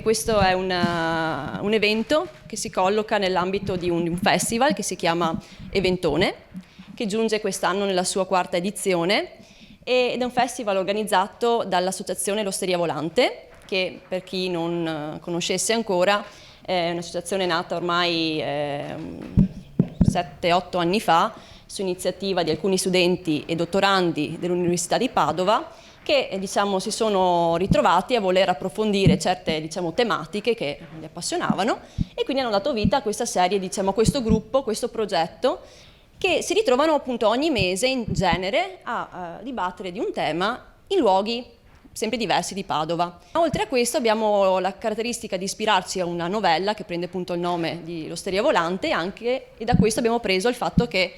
Questo è un evento che si colloca nell'ambito di un festival che si chiama Eventone, che giunge quest'anno nella sua 4ª edizione ed è un festival organizzato dall'associazione L'Osteria Volante, che per chi non conoscesse ancora è un'associazione nata ormai 7-8 anni fa su iniziativa di alcuni studenti e dottorandi dell'Università di Padova che si sono ritrovati a voler approfondire certe tematiche che li appassionavano e quindi hanno dato vita a questa serie, a questo gruppo, questo progetto che si ritrovano appunto ogni mese in genere a dibattere di un tema in luoghi sempre diversi di Padova. Oltre a questo abbiamo la caratteristica di ispirarci a una novella che prende appunto il nome di L'Osteria Volante e da questo abbiamo preso il fatto che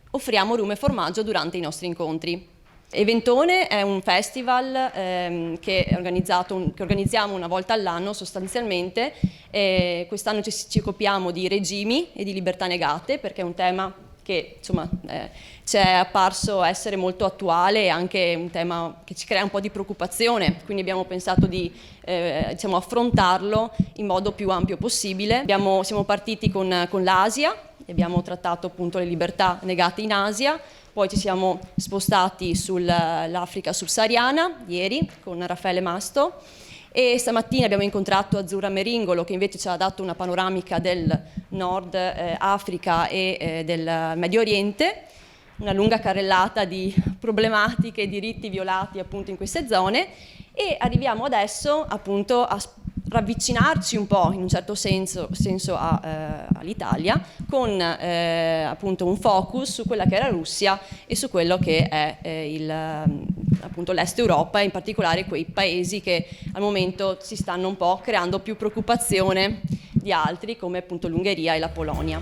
offriamo rum e formaggio durante i nostri incontri. Eventone è un festival che organizziamo una volta all'anno sostanzialmente. Quest'anno ci occupiamo di regimi e di libertà negate perché è un tema che ci è apparso essere molto attuale e anche un tema che ci crea un po' di preoccupazione, quindi abbiamo pensato di affrontarlo in modo più ampio possibile. Siamo partiti con l'Asia, abbiamo trattato appunto le libertà negate in Asia, poi ci siamo spostati sull'Africa subsahariana ieri con Raffaele Masto e stamattina abbiamo incontrato Azzurra Meringolo che invece ci ha dato una panoramica del Nord Africa e del Medio Oriente, una lunga carrellata di problematiche e diritti violati appunto in queste zone e arriviamo adesso appunto a ravvicinarci un po' in un certo senso all'Italia con appunto un focus su quella che è la Russia e su quello che è appunto l'Est Europa e in particolare quei paesi che al momento si stanno un po' creando più preoccupazione di altri come appunto l'Ungheria e la Polonia.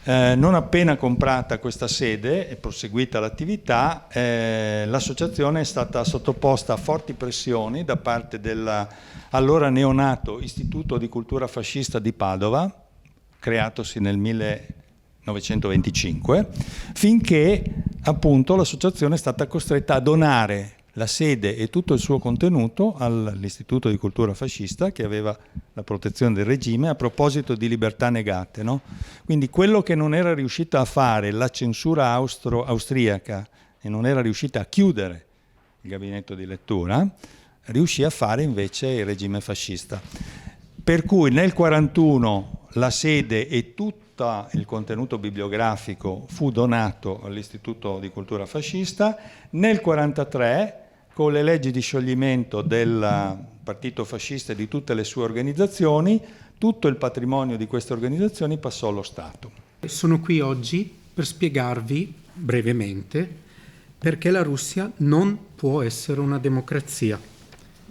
Non appena comprata questa sede e proseguita l'attività, l'associazione è stata sottoposta a forti pressioni da parte dell'allora neonato Istituto di Cultura Fascista di Padova, creatosi nel 1925, finché appunto l'associazione è stata costretta a donare la sede e tutto il suo contenuto all'Istituto di Cultura Fascista che aveva la protezione del regime a proposito di libertà negate, no? Quindi quello che non era riuscita a fare la censura austriaca e non era riuscita a chiudere il gabinetto di lettura, riuscì a fare invece il regime fascista. Per cui nel 1941 la sede e tutto il contenuto bibliografico fu donato all'Istituto di Cultura Fascista. Nel 1943, con le leggi di scioglimento del Partito Fascista e di tutte le sue organizzazioni, tutto il patrimonio di queste organizzazioni passò allo Stato. Sono qui oggi per spiegarvi brevemente perché la Russia non può essere una democrazia.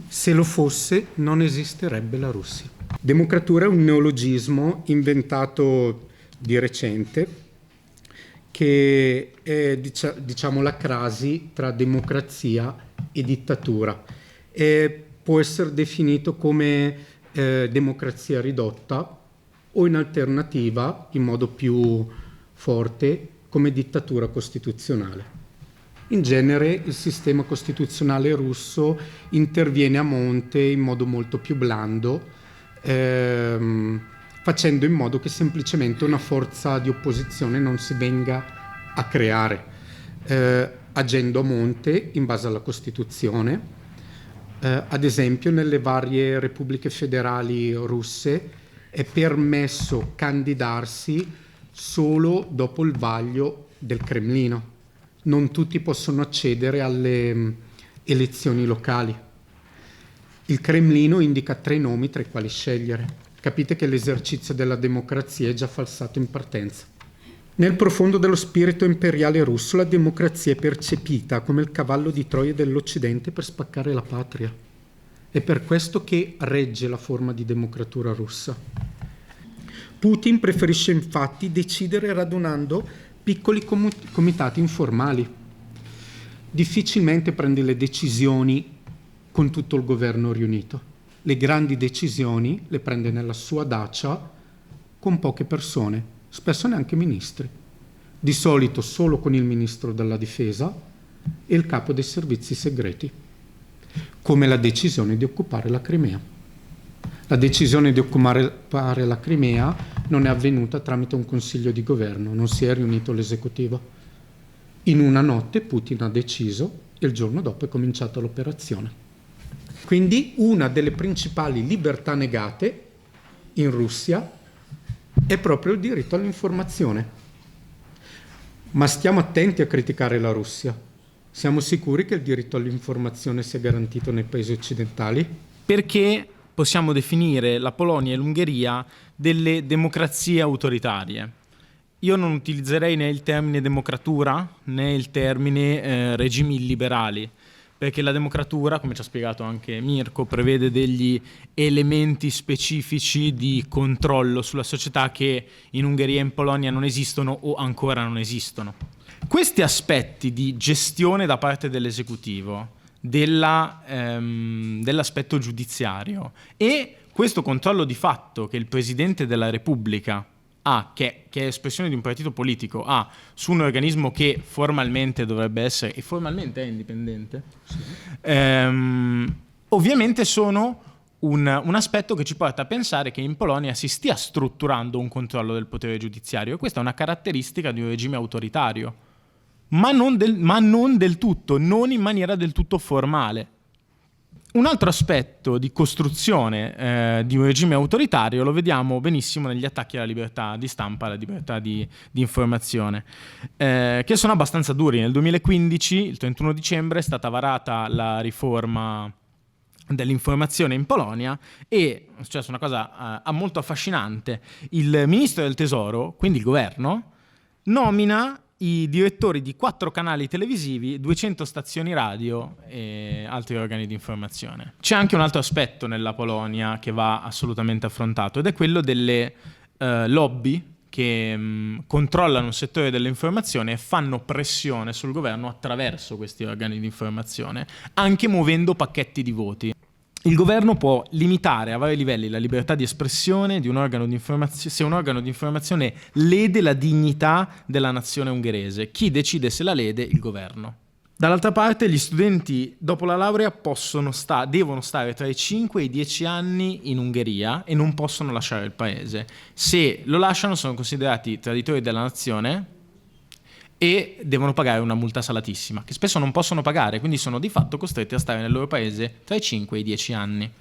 Se lo fosse, non esisterebbe la Russia. Democratura è un neologismo inventato di recente che è la crasi tra democrazia e dittatura e può essere definito come democrazia ridotta o in alternativa, in modo più forte, come dittatura costituzionale. In genere il sistema costituzionale russo interviene a monte in modo molto più blando, facendo in modo che semplicemente una forza di opposizione non si venga a creare, agendo a monte in base alla Costituzione. Ad esempio, nelle varie repubbliche federali russe è permesso candidarsi solo dopo il vaglio del Cremlino. Non tutti possono accedere alle elezioni locali. Il Cremlino indica 3 nomi tra i quali scegliere. Capite che l'esercizio della democrazia è già falsato in partenza. Nel profondo dello spirito imperiale russo, la democrazia è percepita come il cavallo di Troia dell'Occidente per spaccare la patria. È per questo che regge la forma di democratura russa. Putin preferisce infatti decidere radunando piccoli comitati informali. Difficilmente prende le decisioni con tutto il governo riunito. Le grandi decisioni le prende nella sua dacia con poche persone, spesso neanche ministri. di solito solo con il ministro della difesa e il capo dei servizi segreti, come la decisione di occupare la Crimea. La decisione di occupare la Crimea non è avvenuta tramite un consiglio di governo, non si è riunito l'esecutivo. In una notte Putin ha deciso e il giorno dopo è cominciata l'operazione. Quindi una delle principali libertà negate in Russia è proprio il diritto all'informazione. Ma stiamo attenti a criticare la Russia. Siamo sicuri che il diritto all'informazione sia garantito nei paesi occidentali? Perché possiamo definire la Polonia e l'Ungheria delle democrazie autoritarie. Io non utilizzerei né il termine democratura né il termine regimi illiberali, perché la democratura, come ci ha spiegato anche Mirko, prevede degli elementi specifici di controllo sulla società che in Ungheria e in Polonia non esistono o ancora non esistono. Questi aspetti di gestione da parte dell'esecutivo, dell'aspetto giudiziario e questo controllo di fatto che il Presidente della Repubblica ha, che è espressione di un partito politico, ha su un organismo che formalmente dovrebbe essere, e formalmente è indipendente, sì. Ovviamente sono un aspetto che ci porta a pensare che in Polonia si stia strutturando un controllo del potere giudiziario, e questa è una caratteristica di un regime autoritario, ma non del tutto, non in maniera del tutto formale. Un altro aspetto di costruzione di un regime autoritario lo vediamo benissimo negli attacchi alla libertà di stampa, alla libertà di informazione, che sono abbastanza duri. Nel 2015, il 31 dicembre, è stata varata la riforma dell'informazione in Polonia e è successa una cosa molto affascinante. Il ministro del Tesoro, quindi il governo, nomina i direttori di 4 canali televisivi, 200 stazioni radio e altri organi di informazione. C'è anche un altro aspetto nella Polonia che va assolutamente affrontato ed è quello delle lobby che controllano un settore dell'informazione e fanno pressione sul governo attraverso questi organi di informazione, anche muovendo pacchetti di voti. Il governo può limitare a vari livelli la libertà di espressione di un organo di informazione se un organo di informazione lede la dignità della nazione ungherese. Chi decide se la lede? Il governo. Dall'altra parte, gli studenti dopo la laurea devono stare tra i 5 e i 10 anni in Ungheria e non possono lasciare il paese. Se lo lasciano sono considerati traditori della nazione e devono pagare una multa salatissima, che spesso non possono pagare, quindi sono di fatto costretti a stare nel loro paese tra i 5 e i 10 anni.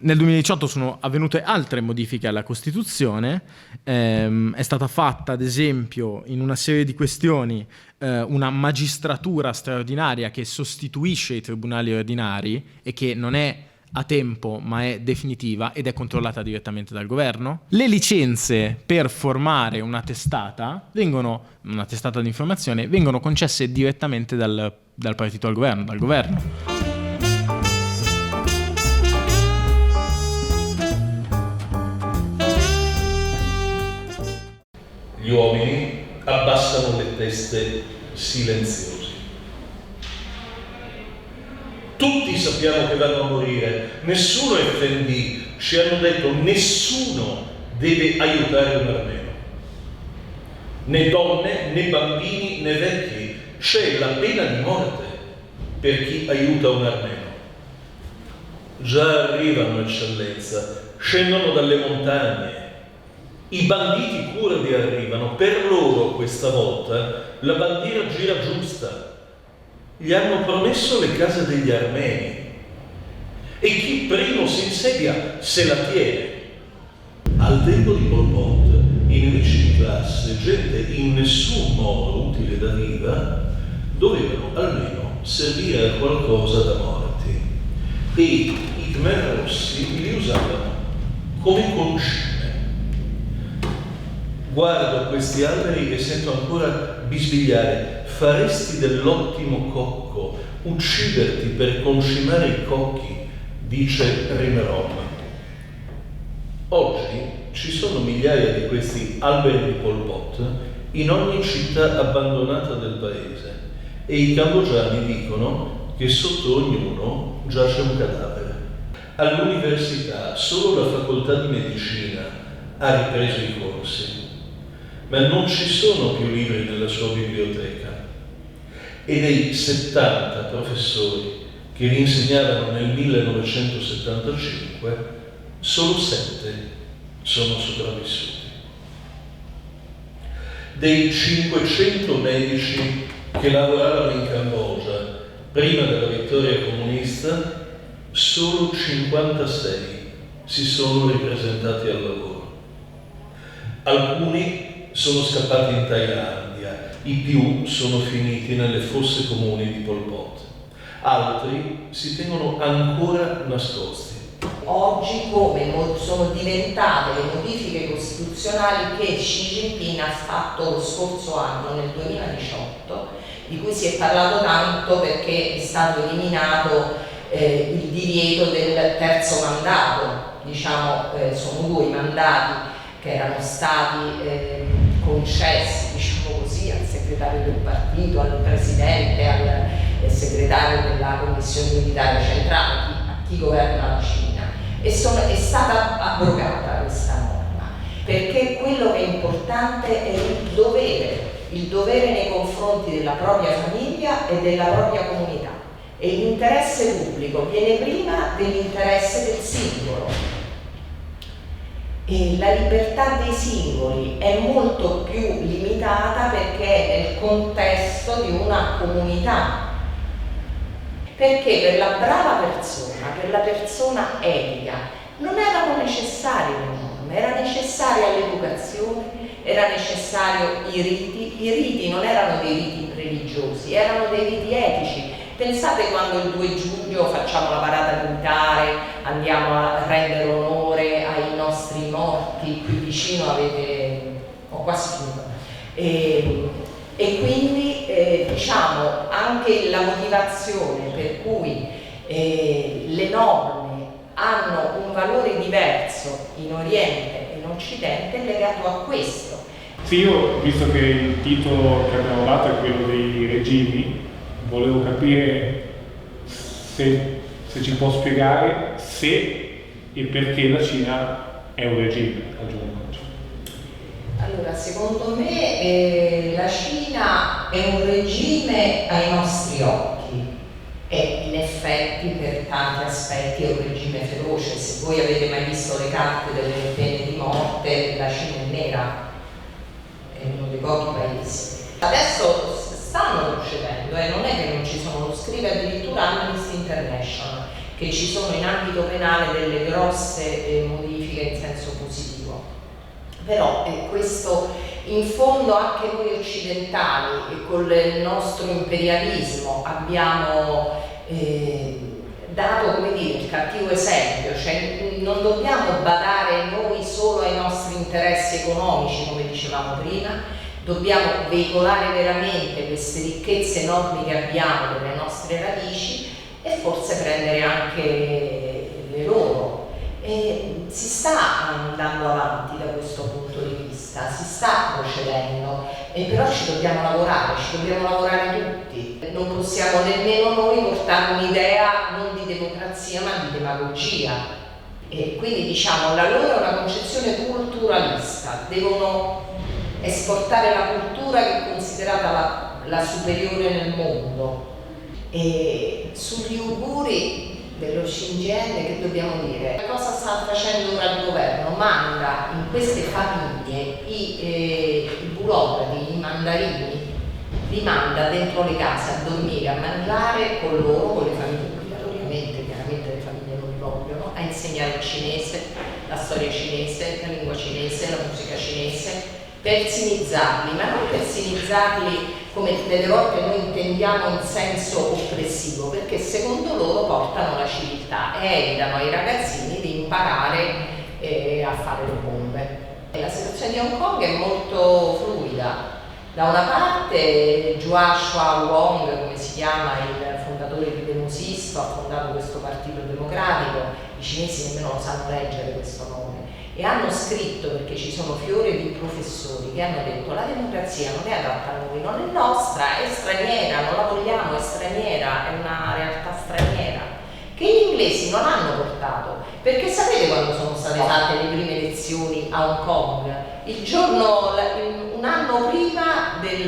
Nel 2018 sono avvenute altre modifiche alla Costituzione, è stata fatta ad esempio in una serie di questioni una magistratura straordinaria che sostituisce i tribunali ordinari e che non è a tempo ma è definitiva ed è controllata direttamente dal governo. Le licenze per formare una testata di informazione vengono concesse direttamente dal partito al governo, dal governo. Gli uomini abbassano le teste silenziosi. Tutti sappiamo che vanno a morire, nessuno è offendì, ci hanno detto nessuno deve aiutare un armeno. Né donne, né bambini, né vecchi, c'è la pena di morte per chi aiuta un armeno. Già arrivano, eccellenza, scendono dalle montagne, i banditi curdi arrivano, per loro questa volta la bandiera gira giusta. Gli hanno promesso le case degli armeni e chi primo si insedia se la tiene. Al tempo di Pol Pot, i nemici di classe, gente in nessun modo utile da viva, dovevano almeno servire a qualcosa da morti e i Khmer Rossi li usavano come concime. Guardo questi alberi e sento ancora bisbigliare: faresti dell'ottimo cocco, ucciderti per concimare i cocchi, dice Rimerom. Oggi ci sono migliaia di questi alberi di Pol Pot in ogni città abbandonata del paese e i cambogiani dicono che sotto ognuno giace un cadavere. All'università solo la facoltà di medicina ha ripreso i corsi. ma non ci sono più libri nella sua biblioteca. E dei 70 professori che vi insegnavano nel 1975, solo 7 sono sopravvissuti. Dei 500 medici che lavoravano in Cambogia prima della vittoria comunista, solo 56 si sono ripresentati al lavoro. Alcuni sono scappati in Thailandia, i più sono finiti nelle fosse comuni di Pol Pot. Altri si tengono ancora nascosti. Oggi come sono diventate le modifiche costituzionali che Xi Jinping ha fatto lo scorso anno, nel 2018, di cui si è parlato tanto perché è stato eliminato il divieto del terzo mandato. Diciamo, sono 2 i mandati che erano stati concessi, diciamo così, al segretario del partito, al presidente, al segretario della commissione militare centrale, a chi governa la Cina. È stata abrogata questa norma, perché quello che è importante è il dovere nei confronti della propria famiglia e della propria comunità. E l'interesse pubblico viene prima dell'interesse del singolo. E la libertà dei singoli è molto più limitata perché è nel contesto di una comunità. Perché per la brava persona, per la persona etica, non erano necessarie le norme, era necessaria l'educazione, era necessario i riti. I riti non erano dei riti religiosi, erano dei riti etici. Pensate quando il 2 giugno facciamo la parata militare, andiamo a rendere onore ai nostri morti, qui vicino ho quasi finito. E quindi diciamo anche la motivazione per cui le norme hanno un valore diverso in Oriente e in Occidente è legato a questo. Sì, io, visto che il titolo che abbiamo dato è quello dei regimi, volevo capire se ci può spiegare se e perché la Cina è un regime al giorno d'oggi. Allora, secondo me la Cina è un regime ai nostri occhi e in effetti per tanti aspetti è un regime feroce. Se voi avete mai visto le carte delle pene di morte, la Cina è nera, è uno dei pochi paesi. Adesso stanno procedendo e non è che non ci sono, lo scrive addirittura Amnesty International, che ci sono in ambito penale delle grosse modifiche in senso positivo. Però questo in fondo anche noi occidentali e con il nostro imperialismo abbiamo dato, come dire, il cattivo esempio, cioè non dobbiamo badare noi solo ai nostri interessi economici, come dicevamo prima, dobbiamo veicolare veramente queste ricchezze enormi che abbiamo delle nostre radici e forse prendere anche le loro. E si sta andando avanti da questo punto di vista, si sta procedendo, e però ci dobbiamo lavorare tutti. Non possiamo nemmeno noi portare un'idea non di democrazia ma di demagogia. E quindi diciamo la loro è una concezione culturalista, devono esportare la cultura che è considerata la superiore nel mondo. E sugli uiguri dello Xinjiang che dobbiamo dire? Cosa sta facendo ora il governo? Manda in queste famiglie i burocrati, i mandarini, li manda dentro le case a dormire, a mangiare con loro, con le famiglie obbligatoriamente, chiaramente le famiglie non li vogliono, a insegnare il cinese, la storia cinese, la lingua cinese, la musica cinese, per sinizzarli, ma non per sinizzarli come delle volte noi intendiamo in senso oppressivo, perché secondo loro portano la civiltà e evitano ai ragazzini di imparare a fare le bombe. La situazione di Hong Kong è molto fluida. Da una parte Joshua Wong, come si chiama, il fondatore di Demosisto, ha fondato questo partito democratico, i cinesi nemmeno lo sanno leggere questo nome, e hanno scritto, perché ci sono fiori di professori che hanno detto la democrazia non è adatta a noi, non è nostra, è straniera, non la vogliamo, è straniera, è una realtà straniera, che gli inglesi non hanno portato, perché sapete quando sono state fatte le prime elezioni a Hong Kong? il giorno, un anno prima del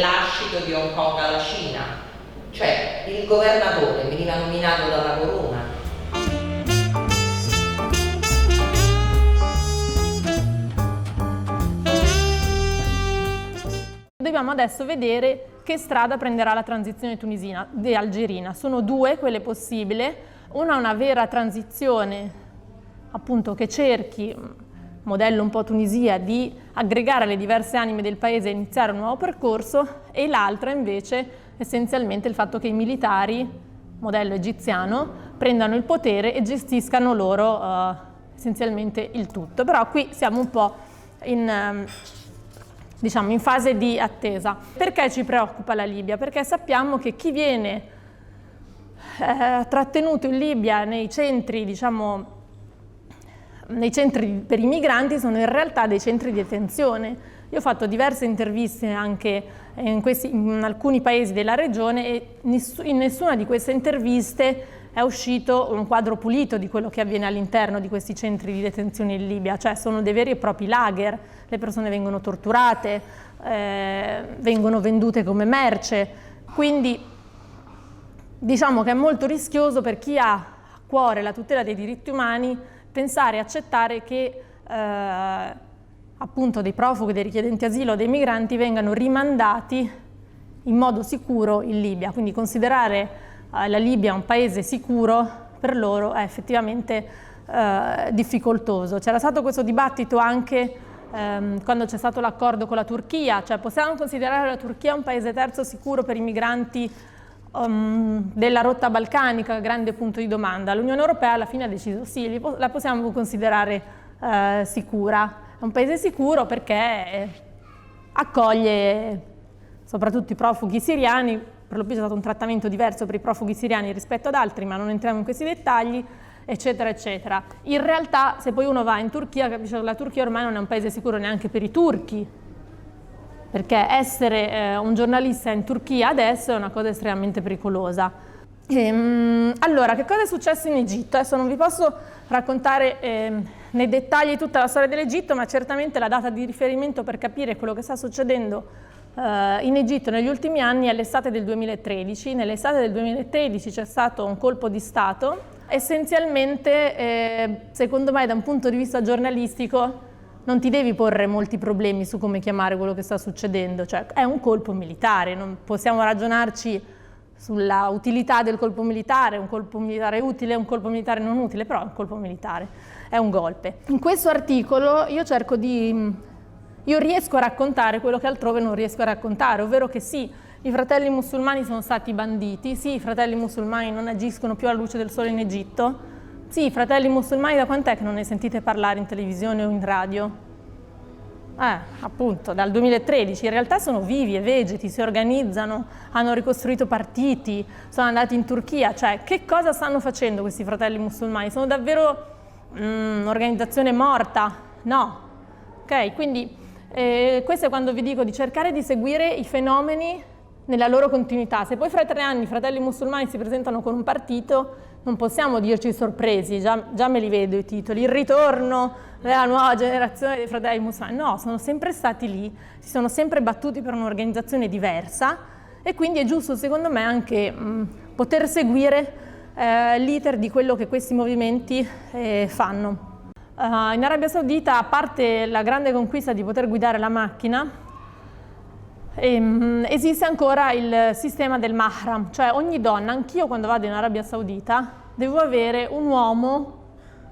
lascito di Hong Kong alla Cina, cioè il governatore veniva nominato dalla corona. Dobbiamo adesso vedere che strada prenderà la transizione tunisina e algerina. Sono due quelle possibili, una vera transizione appunto che cerchi, modello un po' Tunisia, di aggregare le diverse anime del paese e iniziare un nuovo percorso, e l'altra invece essenzialmente il fatto che i militari, modello egiziano, prendano il potere e gestiscano loro essenzialmente il tutto. Però qui siamo un po' in fase di attesa. Perché ci preoccupa la Libia? Perché sappiamo che chi viene trattenuto in Libia nei centri per i migranti sono in realtà dei centri di detenzione. Io ho fatto diverse interviste anche in alcuni paesi della regione e in nessuna di queste interviste è uscito un quadro pulito di quello che avviene all'interno di questi centri di detenzione in Libia, cioè sono dei veri e propri lager, le persone vengono torturate, vengono vendute come merce, quindi diciamo che è molto rischioso per chi ha a cuore la tutela dei diritti umani pensare e accettare che appunto dei profughi, dei richiedenti asilo, dei migranti vengano rimandati in modo sicuro in Libia, quindi considerare la Libia un paese sicuro per loro è effettivamente difficoltoso. C'era stato questo dibattito anche quando c'è stato l'accordo con la Turchia, cioè possiamo considerare la Turchia un paese terzo sicuro per i migranti della rotta balcanica, grande punto di domanda. L'Unione Europea alla fine ha deciso sì, la possiamo considerare sicura. È un paese sicuro perché accoglie soprattutto i profughi siriani, per lo più c'è stato un trattamento diverso per i profughi siriani rispetto ad altri, ma non entriamo in questi dettagli, eccetera, eccetera. In realtà, se poi uno va in Turchia, capisce che la Turchia ormai non è un paese sicuro neanche per i turchi, perché essere un giornalista in Turchia adesso è una cosa estremamente pericolosa. Allora, che cosa è successo in Egitto? Adesso non vi posso raccontare nei dettagli tutta la storia dell'Egitto, ma certamente la data di riferimento per capire quello che sta succedendo in Egitto negli ultimi anni è l'estate del 2013. Nell'estate del 2013 c'è stato un colpo di Stato. Essenzialmente, secondo me, da un punto di vista giornalistico, non ti devi porre molti problemi su come chiamare quello che sta succedendo. Cioè, è un colpo militare, non possiamo ragionarci sulla utilità del colpo militare, un colpo militare utile, un colpo militare non utile, però è un colpo militare, è un golpe. In questo articolo io riesco a raccontare quello che altrove non riesco a raccontare, ovvero che sì, i fratelli musulmani sono stati banditi, sì, i fratelli musulmani non agiscono più alla luce del sole in Egitto, sì, i fratelli musulmani da quant'è che non ne sentite parlare in televisione o in radio? Appunto, dal 2013, in realtà sono vivi e vegeti, si organizzano, hanno ricostruito partiti, sono andati in Turchia, cioè che cosa stanno facendo questi fratelli musulmani? Sono davvero un'organizzazione morta? No. Ok, quindi questo è quando vi dico di cercare di seguire i fenomeni nella loro continuità. Se poi fra 3 anni i fratelli musulmani si presentano con un partito, non possiamo dirci sorpresi, già me li vedo i titoli, il ritorno della nuova generazione dei fratelli musulmani. No, sono sempre stati lì, si sono sempre battuti per un'organizzazione diversa e quindi è giusto secondo me anche poter seguire l'iter di quello che questi movimenti fanno. In Arabia Saudita, a parte la grande conquista di poter guidare la macchina, esiste ancora il sistema del mahram, cioè ogni donna, anch'io quando vado in Arabia Saudita, devo avere un uomo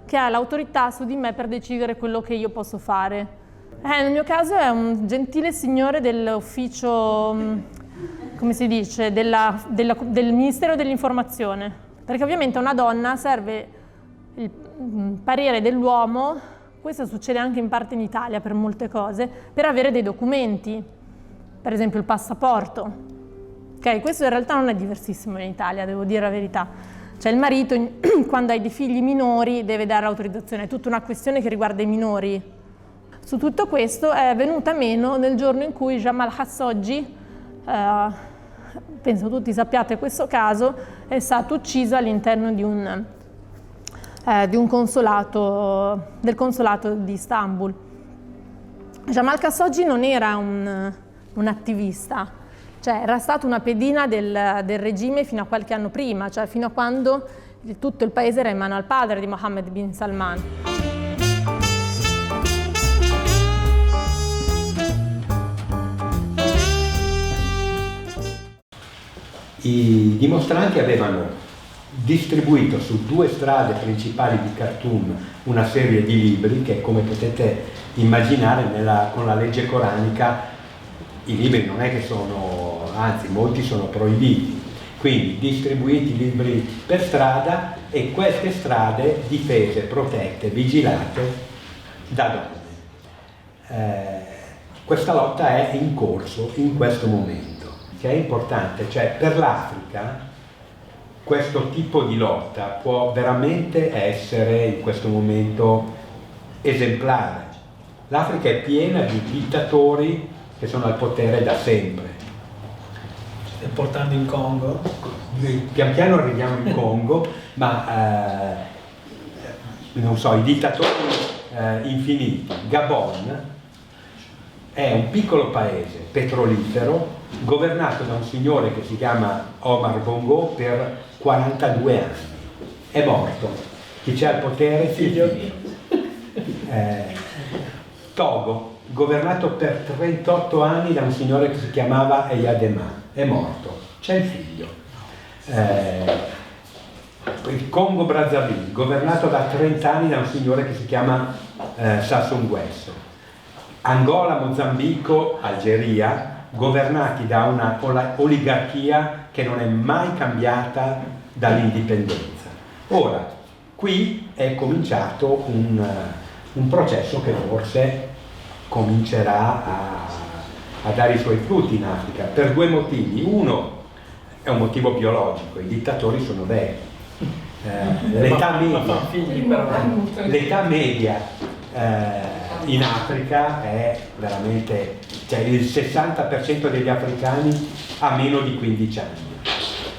che ha l'autorità su di me per decidere quello che io posso fare. Nel mio caso è un gentile signore dell'ufficio, come si dice, del Ministero dell'Informazione, perché ovviamente a una donna serve il parere dell'uomo, questo succede anche in parte in Italia per molte cose, per avere dei documenti, per esempio il passaporto. Ok, questo in realtà non è diversissimo in Italia, devo dire la verità. Cioè il marito quando hai dei figli minori deve dare l'autorizzazione, è tutta una questione che riguarda i minori. Su tutto questo è venuta meno nel giorno in cui Jamal Khashoggi, penso tutti sappiate questo caso, è stato ucciso all'interno di un consolato, del consolato di Istanbul. Jamal Khashoggi non era un attivista, cioè era stato una pedina del regime fino a qualche anno prima, cioè fino a quando tutto il paese era in mano al padre di Mohammed bin Salman. I dimostranti avevano distribuito su 2 strade principali di Khartoum una serie di libri che, come potete immaginare, con la legge coranica i libri non è che sono, anzi molti sono proibiti, quindi distribuiti libri per strada, e queste strade difese, protette, vigilate da donne. Questa lotta è in corso in questo momento, che è importante, cioè per l'Africa questo tipo di lotta può veramente essere in questo momento esemplare. L'Africa è piena di dittatori che sono al potere da sempre. Stai portando in Congo? Pian piano arriviamo in Congo, ma non so, i dittatori infiniti. Gabon è un piccolo paese petrolifero governato da un signore che si chiama Omar Bongo per 42 anni. È morto. Chi c'è al potere? Figlio. Togo, governato per 38 anni da un signore che si chiamava Eyadema. È morto. C'è il figlio. Il Congo Brazzaville, governato da 30 anni da un signore che si chiama Sassou Nguesso. Angola, Mozambico, Algeria, governati da una oligarchia che non è mai cambiata dall'indipendenza. Ora, qui è cominciato un processo che forse comincerà a dare i suoi frutti in Africa, per 2 motivi. Uno è un motivo biologico, i dittatori sono vecchi. L'età media in Africa è veramente, cioè il 60% degli africani ha meno di 15 anni,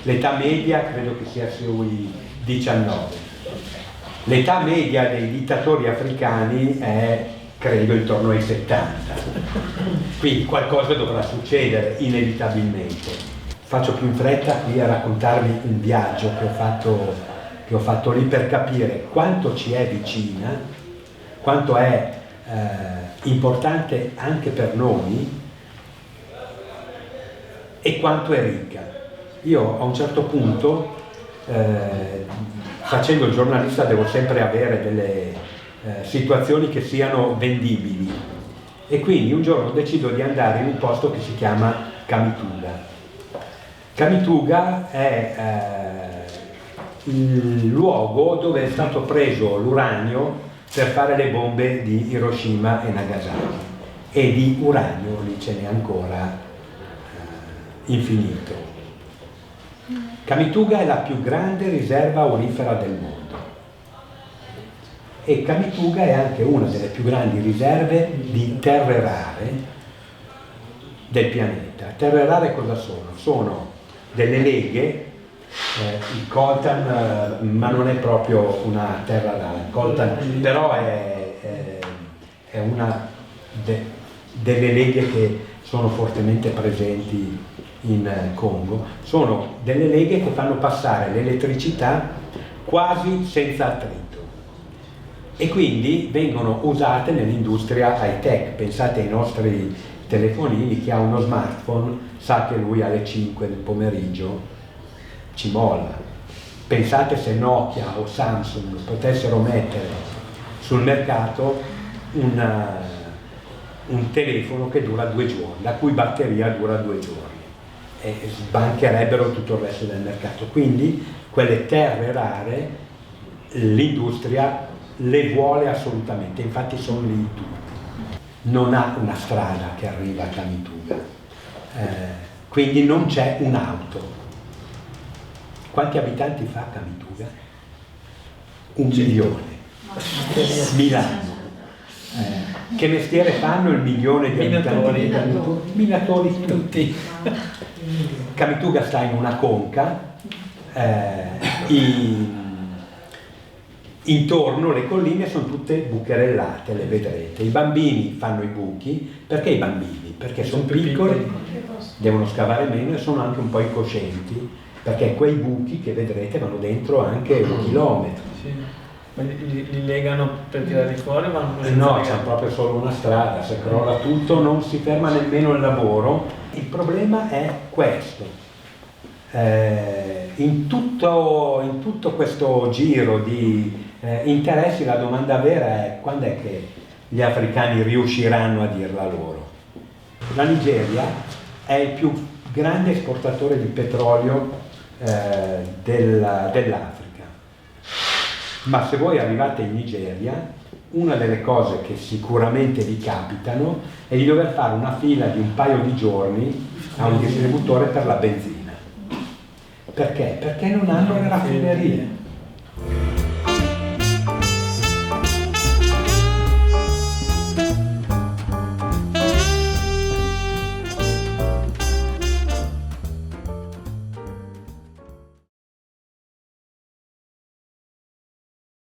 l'età media credo che sia sui 19. L'età media dei dittatori africani è credo intorno ai 70, quindi qualcosa dovrà succedere inevitabilmente. Faccio più in fretta qui a raccontarvi un viaggio che ho fatto lì per capire quanto ci è vicina, quanto è importante anche per noi e quanto è ricca. Io a un certo punto, facendo il giornalista, devo sempre avere delle situazioni che siano vendibili, e quindi un giorno decido di andare in un posto che si chiama Kamituga. Kamituga è il luogo dove è stato preso l'uranio per fare le bombe di Hiroshima e Nagasaki, e di uranio lì ce n'è ancora infinito. Kamituga è la più grande riserva aurifera del mondo, e Kamituga è anche una delle più grandi riserve di terre rare del pianeta. Terre rare cosa sono? Sono delle leghe. Il coltan, ma non è proprio una terra rara, il coltan però è una delle leghe che sono fortemente presenti in Congo. Sono delle leghe che fanno passare l'elettricità quasi senza attrito, e quindi vengono usate nell'industria high tech. Pensate ai nostri telefonini, chi ha uno smartphone sa che lui alle 5 del pomeriggio ci molla. Pensate se Nokia o Samsung potessero mettere sul mercato un telefono che dura 2 giorni, la cui batteria dura 2 giorni, e sbancherebbero tutto il resto del mercato. Quindi quelle terre rare l'industria le vuole assolutamente, infatti sono lì tutti. Non ha una strada che arriva a Kamituga, quindi non c'è un'auto. Quanti abitanti fa Kamituga? 1 milione. Milano. Che mestiere fanno il milione di abitanti di Kamituga? Minatori tutti. Kamituga sta in una conca, Intorno le colline sono tutte bucherellate, le vedrete. I bambini fanno i buchi. Perché i bambini? Perché sono piccoli, devono scavare meno e sono anche un po' incoscienti, perché quei buchi che vedrete vanno dentro anche 1 chilometro. Sì. Ma li legano per tirarli fuori? No, c'è proprio solo una strada, se crolla tutto non si ferma nemmeno il lavoro. Il problema è questo. In tutto questo giro di interessi la domanda vera è: quando è che gli africani riusciranno a dirla loro? La Nigeria è il più grande esportatore di petrolio dell'Africa, ma se voi arrivate in Nigeria, una delle cose che sicuramente vi capitano è di dover fare una fila di un paio di giorni a un distributore per la benzina. Perché? Perché non hanno le raffinerie.